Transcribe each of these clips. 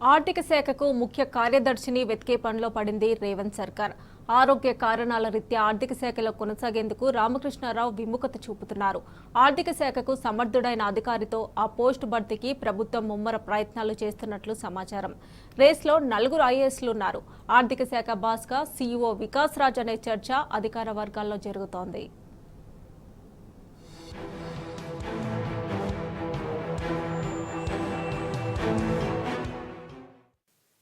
ఆర్థిక శాఖకు ముఖ్య కార్యదర్శిని వెతికే పనిలో పడింది రేవంత్ సర్కార్. ఆరోగ్య కారణాల రీత్యా ఆర్థిక శాఖలో కొనసాగేందుకు రామకృష్ణారావు విముఖత చూపుతున్నారు. ఆర్థిక శాఖకు సమర్థుడైన అధికారితో ఆ పోస్టు భర్తీకి ప్రభుత్వం ముమ్మర ప్రయత్నాలు చేస్తున్నట్లు సమాచారం. రేస్లో 4 ఐఏఎస్లున్నారు. ఆర్థిక శాఖ బాస్గా సీఈఓ వికాస్ రాజ్ అనే చర్చ అధికార వర్గాల్లో జరుగుతోంది.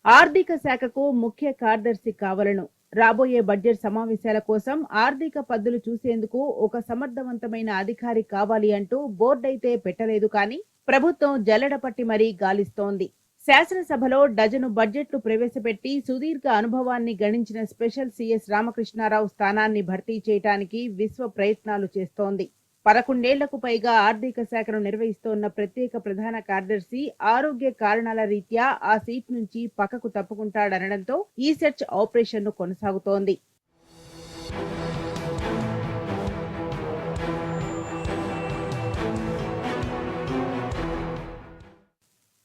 ఆర్థిక శాఖకు ముఖ్య కార్యదర్శి కావాలను రాబోయే బడ్జెట్ సమావేశాల కోసం ఆర్థిక పద్దులు చూసేందుకు ఒక సమర్థవంతమైన అధికారి కావాలి అంటూ బోర్డైతే పెట్టలేదు కానీ ప్రభుత్వం జల్లెడపట్టి మరీ గాలిస్తోంది. శాసనసభలో డజను బడ్జెట్లు ప్రవేశపెట్టి సుదీర్ఘ అనుభవాన్ని గణించిన స్పెషల్ సీఎస్ రామకృష్ణారావు స్థానాన్ని భర్తీ చేయడానికి విశ్వ ప్రయత్నాలు చేస్తోంది. 11 ఏళ్లకు పైగా ఆర్థిక శాఖను నిర్వహిస్తోన్న ప్రత్యేక ప్రధాన కార్యదర్శి ఆరోగ్య కారణాల రీత్యా ఆ సీట్ నుంచి పక్కకు తప్పుకుంటాడనడంతో ఈ సెర్చ్ ఆపరేషన్ కొనసాగుతోంది.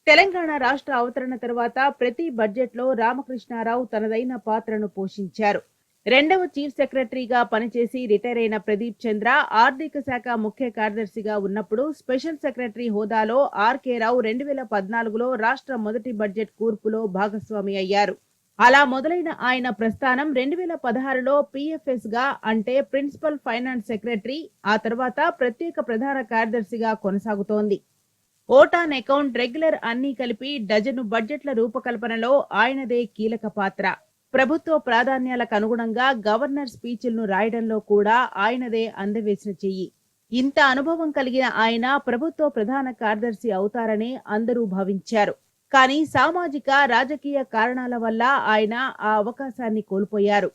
తెలంగాణ రాష్ట్ర అవతరణ తర్వాత ప్రతి బడ్జెట్లో రామకృష్ణారావు తనదైన పాత్రను పోషించారు. రెండవ చీఫ్ సెక్రటరీగా పనిచేసి రిటైర్ అయిన ప్రదీప్ చంద్ర ఆర్థిక శాఖ ముఖ్య కార్యదర్శిగా ఉన్నప్పుడు స్పెషల్ సెక్రటరీ హోదాలో ఆర్కే రావు 2014లో రాష్ట్ర మొదటి బడ్జెట్ కూర్పులో భాగస్వామి అయ్యారు. అలా మొదలైన ఆయన ప్రస్థానం 2016లో పిఎఫ్ఎస్ గా అంటే ప్రిన్సిపల్ ఫైనాన్స్ సెక్రటరీ, ఆ తర్వాత ప్రత్యేక ప్రధాన కార్యదర్శిగా కొనసాగుతోంది. ఓటాన్ అకౌంట్, రెగ్యులర్ అన్నీ కలిపి డజను బడ్జెట్ల రూపకల్పనలో ఆయనదే కీలక పాత్ర. ప్రభుత్వ ప్రాధాన్యాలకు అనుగుణంగా గవర్నర్ స్పీచ్లను రాయడంలో కూడా ఆయనదే అందవేసిన చెయ్యి. ఇంత అనుభవం కలిగిన ఆయన ప్రభుత్వ ప్రధాన కార్యదర్శి అవుతారని అందరూ భావించారు. కానీ సామాజిక రాజకీయ కారణాల వల్ల ఆయన ఆ అవకాశాన్ని కోల్పోయారు.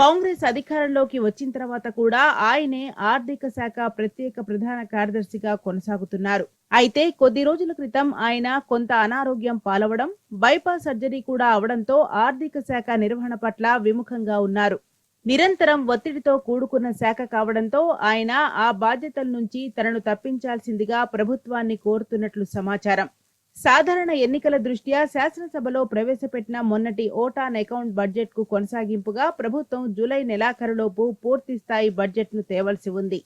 కాంగ్రెస్ అధికారంలోకి వచ్చిన తర్వాత కూడా ఆయనే ఆర్థిక శాఖ ప్రత్యేక ప్రధాన కార్యదర్శిగా కొనసాగుతున్నారు. అయితే కొద్ది రోజుల క్రితం ఆయన కొంత అనారోగ్యం పాలవడం, బైపాస్ సర్జరీ కూడా అవడంతో ఆర్థిక శాఖ నిర్వహణ పట్ల విముఖంగా ఉన్నారు. నిరంతరం ఒత్తిడితో కూడుకున్న శాఖ కావడంతో ఆయన ఆ బాధ్యతల నుంచి తనను తప్పించాల్సిందిగా ప్రభుత్వాన్ని కోరుతున్నట్లు సమాచారం. సాధారణ ఎన్నికల దృష్ట్యా శాసనసభలో ప్రవేశపెట్టిన మొన్నటి ఓటాన్ అకౌంట్ బడ్జెట్ కు కొనసాగింపుగా ప్రభుత్వం జూలై నెలాఖరులోపు పూర్తి స్థాయి బడ్జెట్ ను తేవలసి ఉంది.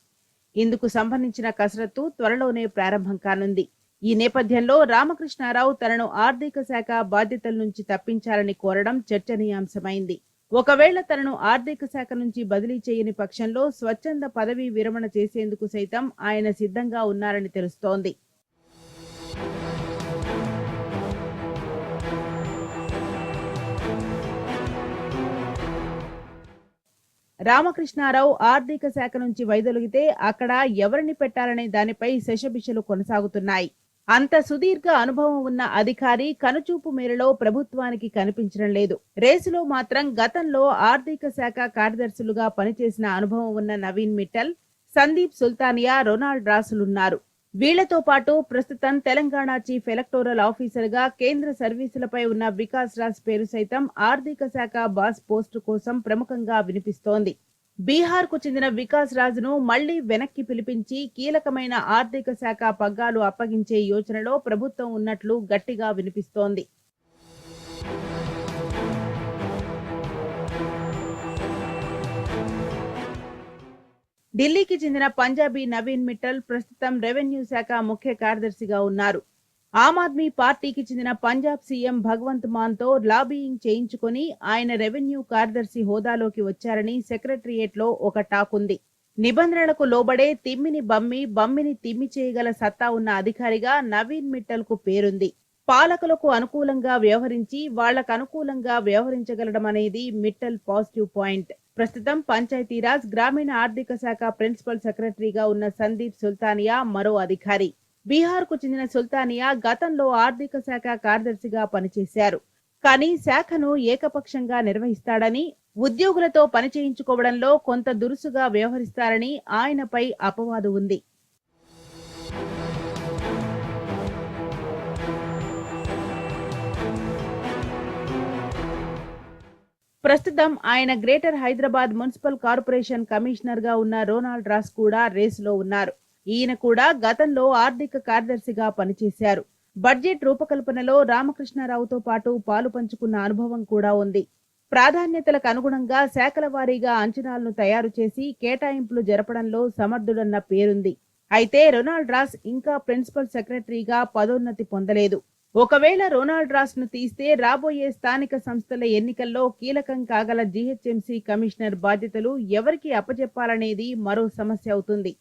ఇందుకు సంబంధించిన కసరత్తు త్వరలోనే ప్రారంభం కానుంది. ఈ నేపథ్యంలో రామకృష్ణారావు తనను ఆర్థిక శాఖ బాధ్యతల నుంచి తప్పించాలని కోరడం చర్చనీయాంశమైంది. ఒకవేళ తనను ఆర్థిక శాఖ నుంచి బదిలీ చేయని పక్షంలో స్వచ్ఛంద పదవీ విరమణ చేసేందుకు సైతం ఆయన సిద్ధంగా ఉన్నారని తెలుస్తోంది. రామకృష్ణారావు ఆర్థిక శాఖ నుంచి వైదొలిగితే అక్కడ ఎవరిని పెట్టాలనే దానిపై శషబిషలు కొనసాగుతున్నాయి. అంత సుదీర్ఘ అనుభవం ఉన్న అధికారి కనుచూపు మేరలో ప్రభుత్వానికి కనిపించడం లేదు. రేసులో మాత్రం గతంలో ఆర్థిక శాఖ కార్యదర్శులుగా పనిచేసిన అనుభవం ఉన్న నవీన్ మిట్టల్, సందీప్ సుల్తానియా, రొనాల్డ్ రాసులున్నారు. వీళ్లతో పాటు ప్రస్తుతం తెలంగాణ చీఫ్ ఎలక్టోరల్ ఆఫీసర్ గా కేంద్ర సర్వీసులపై ఉన్న వికాస్ రాజ్ పేరు సైతం ఆర్థిక శాఖ బాస్ పోస్టు కోసం ప్రముఖంగా వినిపిస్తోంది. బీహార్ కు చెందిన వికాస్ రాజ్ ను మళ్లీ వెనక్కి పిలిపించి కీలకమైన ఆర్థిక శాఖ పగ్గాలు అప్పగించే యోచనలో ప్రభుత్వం ఉన్నట్లు గట్టిగా వినిపిస్తోంది. ఢిల్లీకి చెందిన పంజాబీ నవీన్ మిట్టల్ ప్రస్తుతం రెవెన్యూ శాఖ ముఖ్య కార్యదర్శిగా ఉన్నారు. ఆమ్ ఆద్మీ పార్టీకి చెందిన పంజాబ్ సీఎం భగవంత్ మాన్ తో లాబీయింగ్ చేయించుకుని ఆయన రెవెన్యూ కార్యదర్శి హోదాలోకి వచ్చారని సెక్రటరియేట్ లో ఒక టాక్ ఉంది. నిబంధనలకు లోబడే తిమ్మిని బమ్మి, బమ్మిని తిమ్మి చేయగల సత్తా ఉన్న అధికారిగా నవీన్ మిట్టల్ కు పేరుంది. పాలకులకు అనుకూలంగా వ్యవహరించి వాళ్లకు అనుకూలంగా వ్యవహరించగలడం అనేది మిట్టల్ పాజిటివ్ పాయింట్. ప్రస్తుతం పంచాయతీరాజ్, గ్రామీణ ఆర్థిక శాఖ ప్రిన్సిపల్ సెక్రటరీగా ఉన్న సందీప్ సుల్తానియా మరో అధికారి. బీహార్ కు చెందిన సుల్తానియా గతంలో ఆర్థిక శాఖ కార్యదర్శిగా పనిచేశారు. కానీ శాఖను ఏకపక్షంగా నిర్వహిస్తాడని, ఉద్యోగులతో పనిచేయించుకోవడంలో కొంత దురుసుగా వ్యవహరిస్తారని ఆయనపై అపవాదు ఉంది. ప్రస్తుతం ఆయన greater Hyderabad municipal corporation commissioner గా ఉన్న రొనాల్డ్ రాస్ కూడా రేసులో ఉన్నారు. ఈయన కూడా గతంలో ఆర్థిక కార్యదర్శిగా పనిచేశారు. బడ్జెట్ రూపకల్పనలో రామకృష్ణారావుతో పాటు పాలు పంచుకున్న అనుభవం కూడా ఉంది. ప్రాధాన్యతలకు అనుగుణంగా శాఖల వారీగా అంచనాలను తయారు చేసి కేటాయింపులు జరపడంలో సమర్థుడన్న పేరుంది. అయితే రొనాల్డ్ రాస్ ఇంకా ప్రిన్సిపల్ సెక్రటరీగా పదోన్నతి పొందలేదు. ఒకవేళ రొనాల్డ్ రాస్ ను తీస్తే రాబోయే స్థానిక సంస్థల ఎన్నికల్లో కీలకం కాగల జీహెచ్ఎంసీ కమిషనర్ బాధ్యతలు ఎవరికి అప్పచెప్పాలనేది మరో సమస్య అవుతుంది.